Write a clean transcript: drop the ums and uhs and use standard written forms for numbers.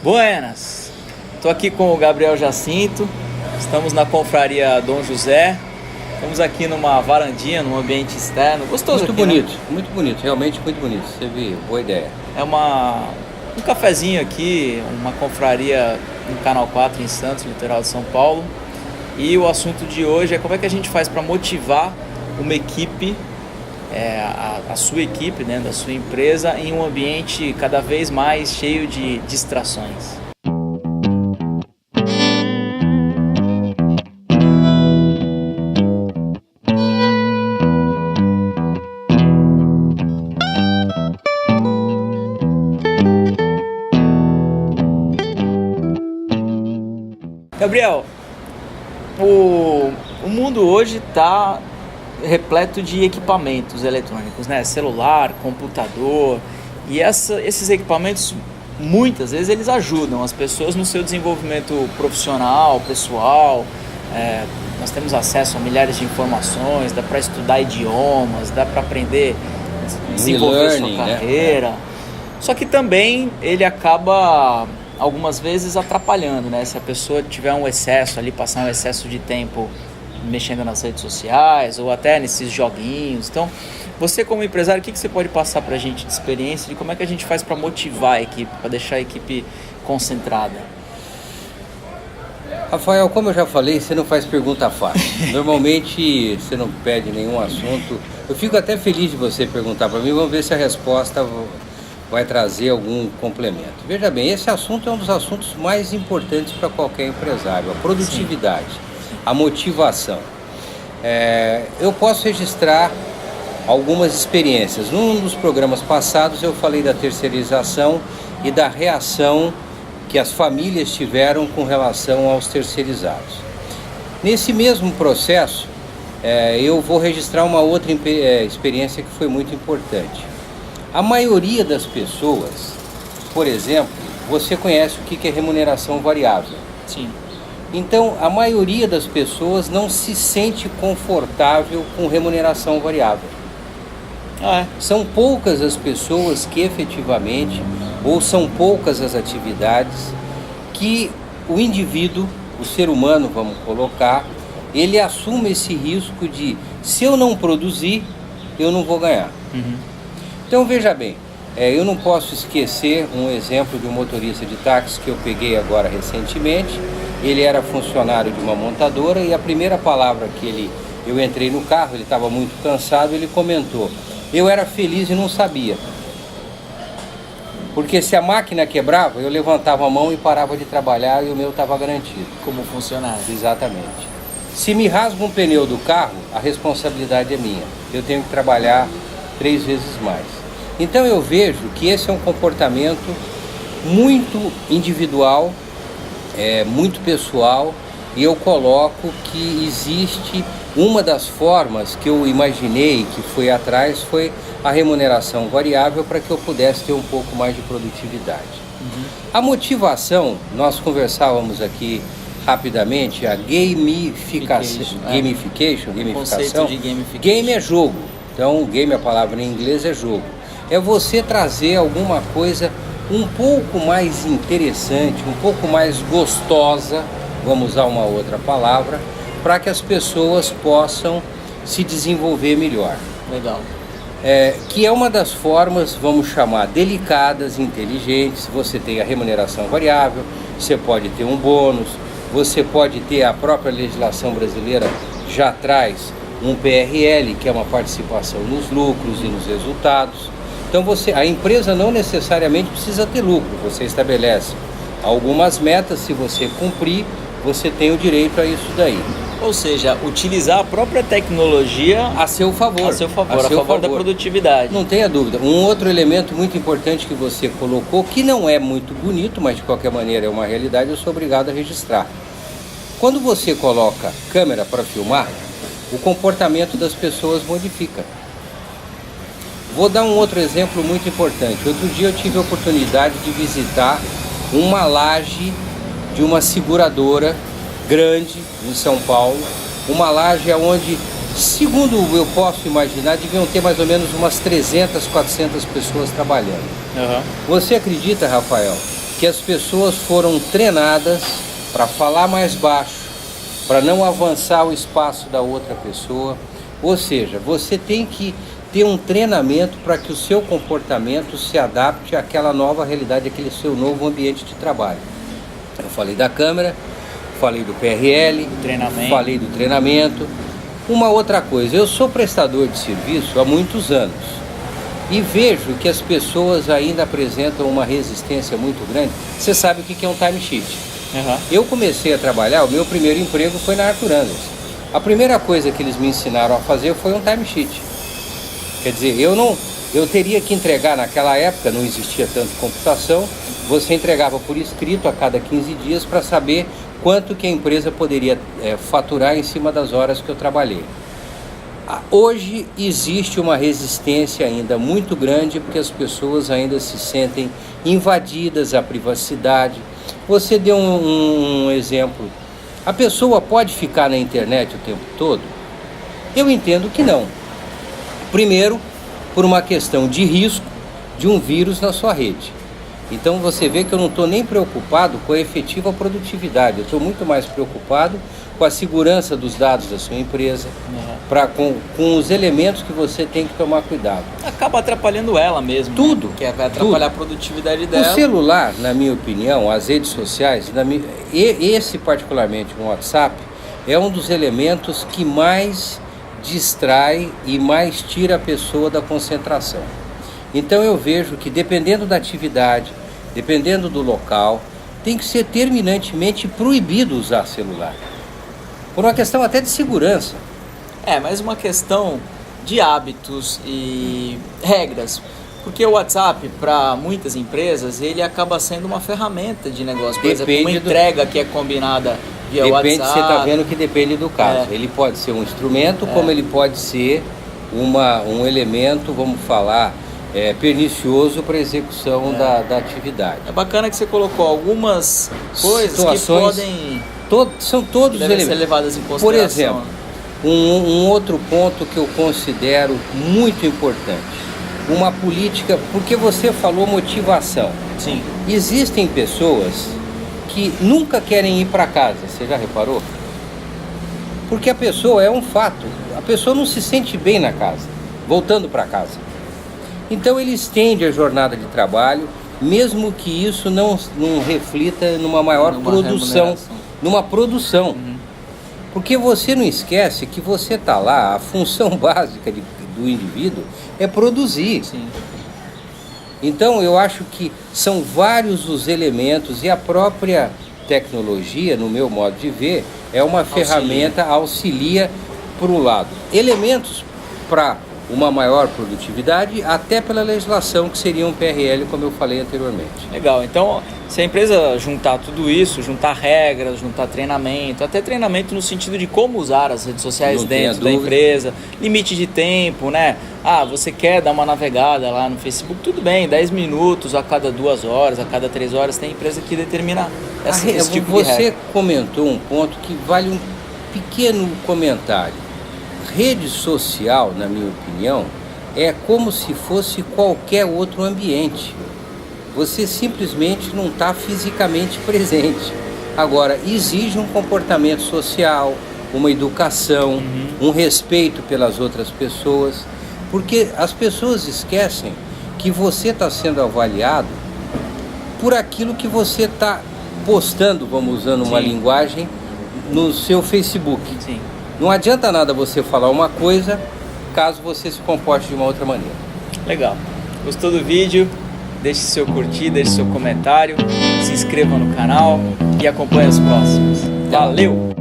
Buenas! Estou aqui com o Gabriel Jacinto, estamos na confraria Dom José, estamos aqui numa varandinha, num ambiente externo, gostoso muito aqui, bonito, né? Muito bonito, realmente muito bonito, você viu, boa ideia. É um cafezinho aqui, uma confraria no Canal 4 em Santos, litoral de São Paulo, e o assunto de hoje é como é que a gente faz para motivar uma equipe, a sua equipe, né, da sua empresa, em um ambiente cada vez mais cheio de distrações. Gabriel, o mundo hoje está repleto de equipamentos eletrônicos, né? Celular, computador, e esses equipamentos, muitas vezes, eles ajudam as pessoas no seu desenvolvimento profissional, pessoal. Nós temos acesso a milhares de informações, dá para estudar idiomas, dá para aprender, desenvolver sua carreira. Né? Só que também ele acaba algumas vezes atrapalhando, né? Se a pessoa tiver um excesso ali, passar um excesso de tempo mexendo nas redes sociais ou até nesses joguinhos. Então, você como empresário, o que você pode passar pra gente de experiência de como é que a gente faz para motivar a equipe, para deixar a equipe concentrada? Rafael, como eu já falei, você não faz pergunta fácil. Normalmente você não pede nenhum assunto. Eu fico até feliz de você perguntar para mim, vamos ver se a resposta vai trazer algum complemento. Veja bem, esse assunto é um dos assuntos mais importantes para qualquer empresário, a produtividade. Sim. A motivação. Eu posso registrar algumas experiências. Num dos programas passados eu falei da terceirização e da reação que as famílias tiveram com relação aos terceirizados. Nesse mesmo processo, eu vou registrar uma outra experiência que foi muito importante. A maioria das pessoas, por exemplo, você conhece o que é remuneração variável. Sim. Então, a maioria das pessoas não se sente confortável com remuneração variável. São poucas as pessoas que efetivamente, ou são poucas as atividades que o indivíduo, o ser humano, vamos colocar, ele assume esse risco de, se eu não produzir, eu não vou ganhar. Uhum. Então, veja bem, eu não posso esquecer um exemplo de um motorista de táxi que eu peguei agora recentemente. Ele era funcionário de uma montadora e a primeira palavra que eu entrei no carro, ele estava muito cansado, ele comentou: eu era feliz e não sabia. Porque se a máquina quebrava, eu levantava a mão e parava de trabalhar e o meu estava garantido. Como funcionário. Exatamente. Se me rasga um pneu do carro, a responsabilidade é minha. Eu tenho que trabalhar 3 vezes mais. Então eu vejo que esse é um comportamento muito individual, muito pessoal, e eu coloco que existe uma das formas que eu imaginei que foi atrás, foi a remuneração variável para que eu pudesse ter um pouco mais de produtividade. Uhum. A motivação, nós conversávamos aqui rapidamente, a gamificação. Conceito de gamification. Game é jogo, então game, a palavra em inglês é jogo. É você trazer alguma coisa um pouco mais interessante, um pouco mais gostosa, vamos usar uma outra palavra, para que as pessoas possam se desenvolver melhor. Legal. Que é uma das formas, vamos chamar, delicadas, inteligentes. Você tem a remuneração variável, você pode ter um bônus, você pode ter, a própria legislação brasileira já traz um PRL, que é uma participação nos lucros e nos resultados. Então a empresa não necessariamente precisa ter lucro, você estabelece algumas metas, se você cumprir, você tem o direito a isso daí. Ou seja, utilizar a própria tecnologia a seu favor. A favor da produtividade. Não tenha dúvida. Um outro elemento muito importante que você colocou, que não é muito bonito, mas de qualquer maneira é uma realidade, eu sou obrigado a registrar. Quando você coloca câmera para filmar, o comportamento das pessoas modifica. Vou dar um outro exemplo muito importante. Outro dia eu tive a oportunidade de visitar uma laje de uma seguradora grande em São Paulo, uma laje onde, segundo eu posso imaginar, deviam ter mais ou menos umas 300, 400 pessoas trabalhando. Uhum. Você acredita, Rafael, que que as pessoas foram treinadas para falar mais baixo, para não avançar o espaço da outra pessoa. Ou seja, você tem que ter um treinamento para que o seu comportamento se adapte àquela nova realidade, àquele seu novo ambiente de trabalho. Eu falei da câmera, falei do PRL, falei do treinamento. Uma outra coisa, eu sou prestador de serviço há muitos anos e vejo que as pessoas ainda apresentam uma resistência muito grande. Você sabe o que é um timesheet? Uhum. Eu comecei a trabalhar, o meu primeiro emprego foi na Arthur Anderson. A primeira coisa que eles me ensinaram a fazer foi um timesheet. Quer dizer, eu teria que entregar, naquela época não existia tanto computação, você entregava por escrito a cada 15 dias para saber quanto que a empresa poderia faturar em cima das horas que eu trabalhei. Hoje existe uma resistência ainda muito grande porque as pessoas ainda se sentem invadidas à privacidade. Você deu um exemplo. A pessoa pode ficar na internet o tempo todo? Eu entendo que não. Primeiro, por uma questão de risco de um vírus na sua rede. Então você vê que eu não estou nem preocupado com a efetiva produtividade, eu estou muito mais preocupado com a segurança dos dados da sua empresa, com os elementos que você tem que tomar cuidado. Acaba atrapalhando ela mesmo. Tudo. Né? Que vai atrapalhar a produtividade dela. O celular, na minha opinião, as redes sociais, esse particularmente no WhatsApp, é um dos elementos que mais distrai e mais tira a pessoa da concentração. Então eu vejo que dependendo da atividade, dependendo do local, tem que ser terminantemente proibido usar celular. Por uma questão até de segurança. Mas uma questão de hábitos e regras. Porque o WhatsApp, para muitas empresas, ele acaba sendo uma ferramenta de negócio. Por exemplo, uma entrega que é combinada via WhatsApp. Você está vendo que depende do caso. Ele pode ser um instrumento, como ele pode ser um elemento, vamos falar, pernicioso para a execução da atividade. É bacana que você colocou algumas coisas situações, que são todos devem ser levadas em consideração. Por exemplo, um outro ponto que eu considero muito importante, uma política, porque você falou motivação. Sim. Existem pessoas que nunca querem ir para casa, você já reparou? Porque a pessoa, é um fato, a pessoa não se sente bem na casa, voltando para casa. Então ele estende a jornada de trabalho, mesmo que isso não reflita numa maior produção, numa produção. Uhum. Porque você não esquece que você está lá, a função básica do indivíduo é produzir. Sim. Então eu acho que são vários os elementos e a própria tecnologia, no meu modo de ver, é uma ferramenta, auxilia por um lado. Elementos para uma maior produtividade, até pela legislação que seria um PRL, como eu falei anteriormente. Legal, então se a empresa juntar tudo isso, juntar regras, juntar treinamento, até treinamento no sentido de como usar as redes sociais dentro da empresa, limite de tempo, né? Você quer dar uma navegada lá no Facebook, tudo bem, 10 minutos a cada 2 horas, a cada 3 horas, tem empresa que determina esse tipo de regra. Você comentou um ponto que vale um pequeno comentário. Rede social, na minha opinião, é como se fosse qualquer outro ambiente. Você simplesmente não está fisicamente presente. Agora, exige um comportamento social, uma educação, um respeito pelas outras pessoas, porque as pessoas esquecem que você está sendo avaliado por aquilo que você está postando, vamos usando uma linguagem, no seu Facebook. Sim. Não adianta nada você falar uma coisa caso você se comporte de uma outra maneira. Legal. Gostou do vídeo? Deixe seu curtir, deixe seu comentário, se inscreva no canal e acompanhe os próximos. Valeu!